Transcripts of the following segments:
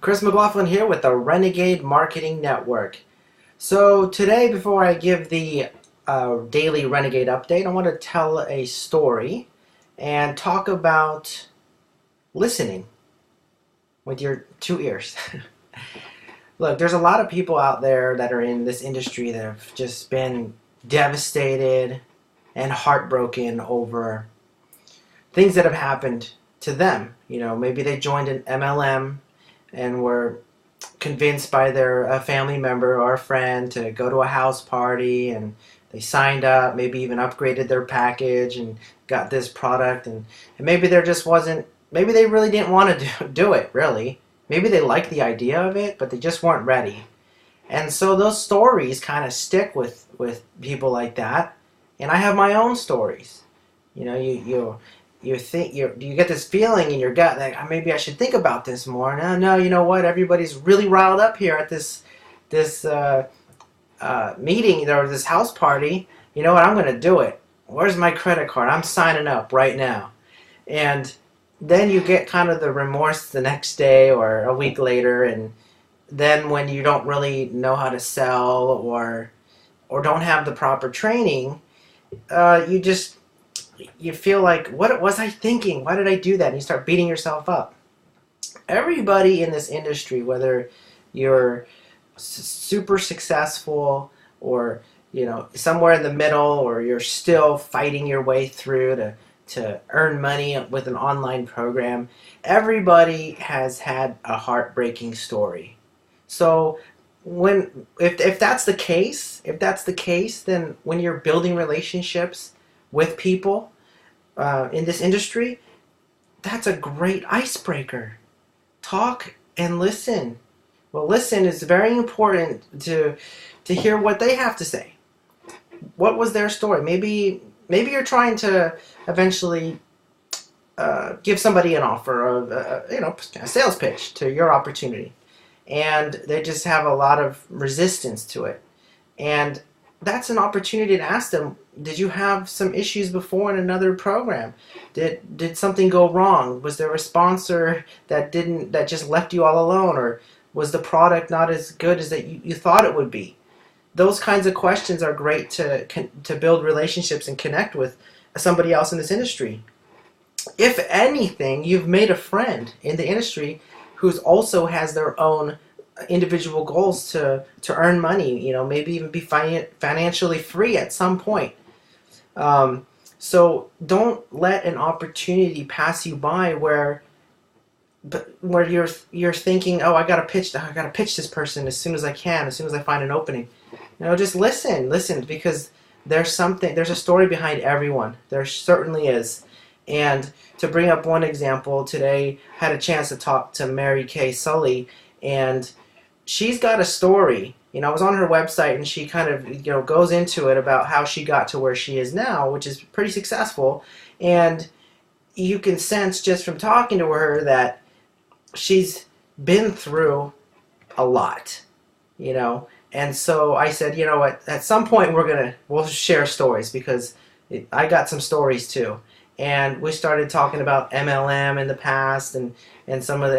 Chris McLaughlin here with the Renegade Marketing Network. So today, before I give the daily Renegade update, I want to tell a story and talk about listening with your two ears. Look, there's a lot of people out there that are in this industry that have just been devastated and heartbroken over things that have happened to them. You know, maybe they joined an MLM and were convinced by their family member or a friend to go to a house party, and they signed up, maybe even upgraded their package and got this product, and maybe there just wasn't, maybe they really didn't want to do it, really. Maybe they liked the idea of it, but they just weren't ready. And so those stories kind of stick with people like that. And I have my own stories. You know, you get this feeling in your gut that maybe I should think about this more. No, you know what? Everybody's really riled up here at this meeting or this house party. You know what? I'm going to do it. Where's my credit card? I'm signing up right now. And then you get kind of the remorse the next day or a week later, and then when you don't really know how to sell or don't have the proper training, you feel like, what was I thinking? Why did I do that? And you start beating yourself up. Everybody in this industry, whether you're super successful or, you know, somewhere in the middle, or you're still fighting your way through to earn money with an online program, everybody has had a heartbreaking story. So if that's the case, then when you're building relationships with people in this industry, that's a great icebreaker. Talk and listen. Well, listen is very important to hear what they have to say. What was their story? Maybe you're trying to eventually give somebody an offer of a sales pitch to your opportunity, and they just have a lot of resistance to it. And that's an opportunity to ask them, did you have some issues before in another program? Did something go wrong? Was there a sponsor that just left you all alone? Or was the product not as good as that you thought it would be? Those kinds of questions are great to build relationships and connect with somebody else in this industry. If anything, you've made a friend in the industry who's also has their own individual goals to earn money, you know, maybe even be financially free at some point. So don't let an opportunity pass you by where you're thinking, oh, I gotta pitch this person as soon as I can, as soon as I find an opening. You know, just listen, because there's a story behind everyone. There certainly is. And to bring up one example, today I had a chance to talk to Mary Kay Sully, and she's got a story. You know, I was on her website, and she kind of, goes into it about how she got to where she is now, which is pretty successful. And you can sense just from talking to her that she's been through a lot, you know. And so I said, you know what, at some point we'll share stories, because I got some stories too. And we started talking about MLM in the past and some of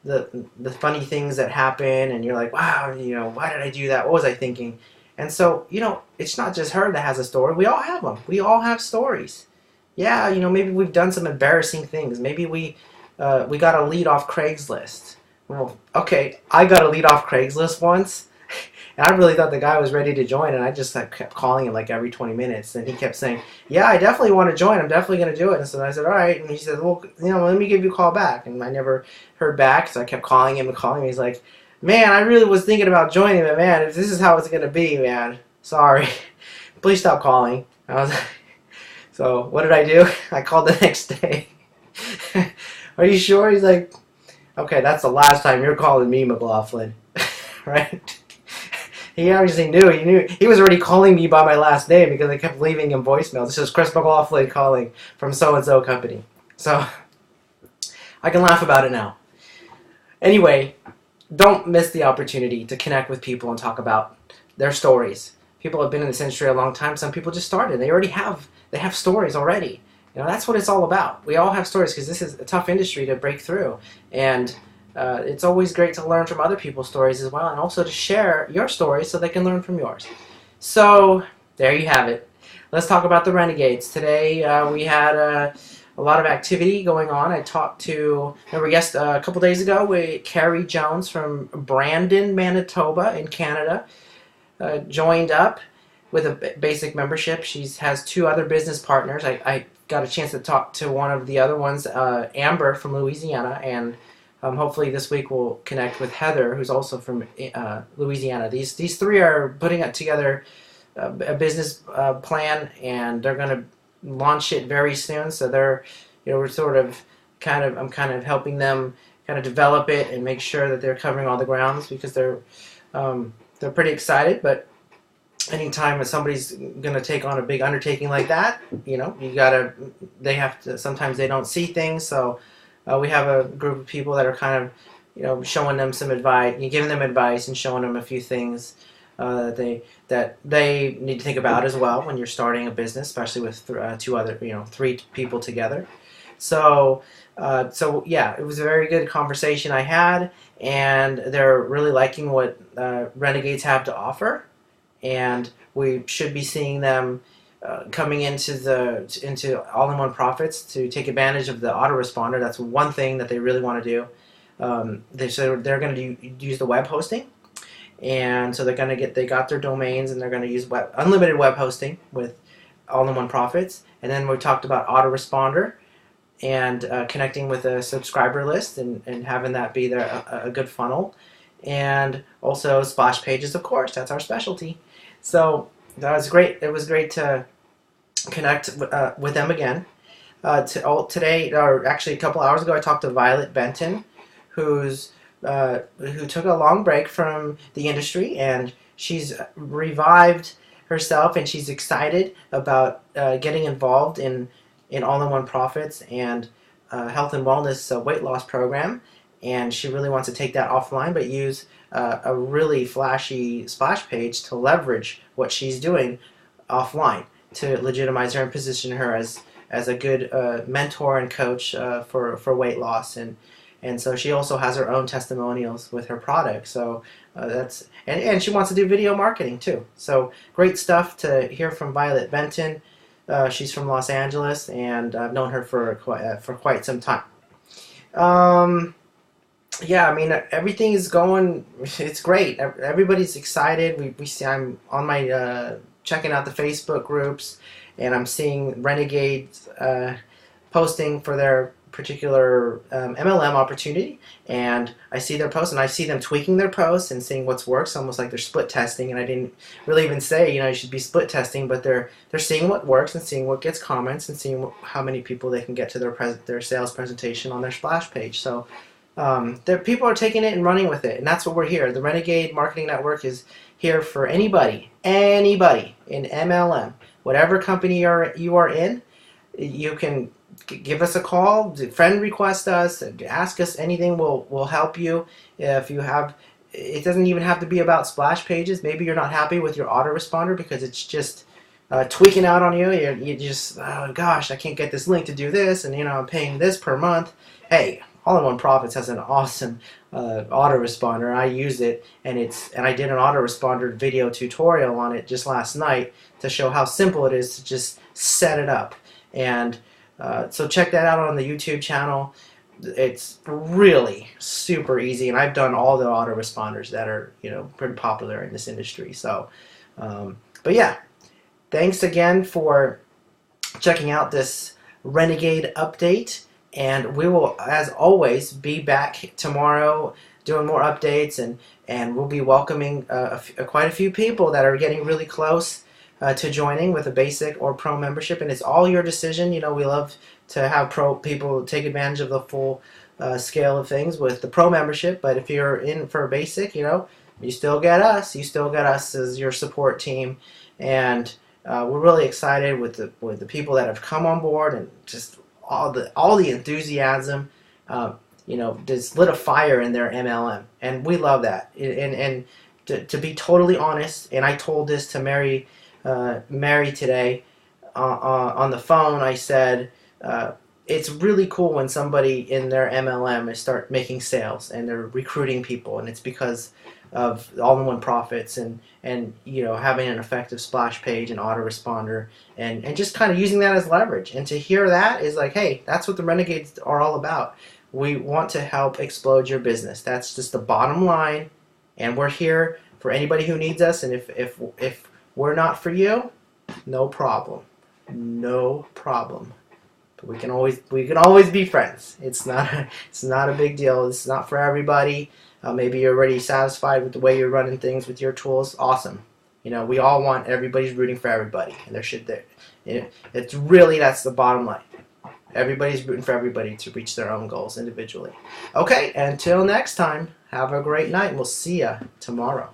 the funny things that happen, and you're like, wow, you know, why did I do that? What was I thinking? And so, you know, it's not just her that has a story. We all have them. We all have stories. Yeah, you know, maybe we've done some embarrassing things. Maybe we got a lead off Craigslist. Well, okay, I got a lead off Craigslist once, and I really thought the guy was ready to join, and I just kept calling him like every 20 minutes, and he kept saying, yeah, I definitely want to join. I'm definitely going to do it. And so I said, all right. And he said, well, you know, let me give you a call back. And I never heard back, so I kept calling him. He's like, man, I really was thinking about joining, but man, if this is how it's going to be, man, sorry. Please stop calling. I was like, so what did I do? I called the next day. Are you sure? He's like, okay, that's the last time you're calling me, McLaughlin. Right? He obviously knew. He knew. He was already calling me by my last name because I kept leaving him voicemails. This is Chris McLaughlin calling from so-and-so company. So I can laugh about it now. Anyway, don't miss the opportunity to connect with people and talk about their stories. People have been in this industry a long time. Some people just started. They have stories already. You know, that's what it's all about. We all have stories, because this is a tough industry to break through. And it's always great to learn from other people's stories as well, and also to share your story so they can learn from yours. So there you have it. Let's talk about the Renegades. Today we had a lot of activity going on. I talked to, remember, yes, a couple days ago, Carrie Jones from Brandon, Manitoba in Canada joined up with a basic membership. She has 2 other business partners. I got a chance to talk to one of the other ones, Amber from Louisiana, and hopefully this week we'll connect with Heather, who's also from Louisiana. These 3 are putting together a business plan, and they're going to launch it very soon. So they're, we're sort of I'm kind of helping them kind of develop it and make sure that they're covering all the grounds, because they're pretty excited. But anytime somebody's going to take on a big undertaking like that, they have to, sometimes they don't see things. So we have a group of people that are kind of, showing them some advice, giving them advice and showing them a few things that they need to think about as well when you're starting a business, especially with 3 people together. So yeah, it was a very good conversation I had, and they're really liking what Renegades have to offer, and we should be seeing them coming into all-in-one profits to take advantage of the autoresponder. That's one thing that they really want to do. They said they're going to use the web hosting, and so they got their domains, and they're going to use unlimited web hosting with all-in-one profits. And then we talked about autoresponder and connecting with a subscriber list and having that be a good funnel, and also splash pages, of course. That's our specialty. So that was great. It was great to connect with them again. Today, or actually a couple hours ago, I talked to Violet Benton, who took a long break from the industry, and she's revived herself, and she's excited about getting involved in all-in-one profits and health and wellness weight loss program. And she really wants to take that offline, but use a really flashy splash page to leverage what she's doing offline to legitimize her and position her as a good mentor and coach for weight loss. And so she also has her own testimonials with her product. So and she wants to do video marketing too. So great stuff to hear from Violet Benton. She's from Los Angeles, and I've known her for quite some time. Yeah, I mean, everything is going. It's great. Everybody's excited. We see. I'm on my checking out the Facebook groups, and I'm seeing Renegades posting for their particular MLM opportunity, and I see their posts, and I see them tweaking their posts and seeing what's works, almost like they're split testing. And I didn't really even say, you should be split testing, but they're seeing what works and seeing what gets comments and seeing how many people they can get to their sales presentation on their splash page. So people are taking it and running with it, and that's what we're here. The Renegade Marketing Network is here for anybody in MLM, whatever company you are in. You can give us a call, friend request us, ask us anything. We'll help you. If you have, it doesn't even have to be about splash pages. Maybe you're not happy with your autoresponder because it's just tweaking out on you. You just, oh gosh, I can't get this link to do this, and I'm paying this per month. Hey, All-in-One Profits has an awesome autoresponder. I use it, and I did an autoresponder video tutorial on it just last night to show how simple it is to just set it up. And so check that out on the YouTube channel. It's really super easy, and I've done all the autoresponders that are pretty popular in this industry. So, but yeah, thanks again for checking out this Renegade update, and we will, as always, be back tomorrow doing more updates, and we'll be welcoming quite a few people that are getting really close to joining with a basic or pro membership, and it's all your decision. We love to have pro people take advantage of the full scale of things with the pro membership, but if you're in for a basic, you still get us. You still get us as your support team, and we're really excited with the people that have come on board, and just all the enthusiasm. Just lit a fire in their MLM, and we love that. And to be totally honest, and I told this to Mary today on the phone. I said, it's really cool when somebody in their MLM is start making sales and they're recruiting people, and it's because of all-in-one profits and you know, having an effective splash page and autoresponder and just kind of using that as leverage. And to hear that is like, hey, that's what the Renegades are all about. We want to help explode your business. That's just the bottom line, and we're here for anybody who needs us. And if we're not for you, no problem, no problem. But we can always be friends. It's not a big deal. It's not for everybody. Maybe you're already satisfied with the way you're running things with your tools. Awesome. You know, we all want everybody's rooting for everybody, and there should there. It's really, that's the bottom line. Everybody's rooting for everybody to reach their own goals individually. Okay, until next time, have a great night, and we'll see ya tomorrow.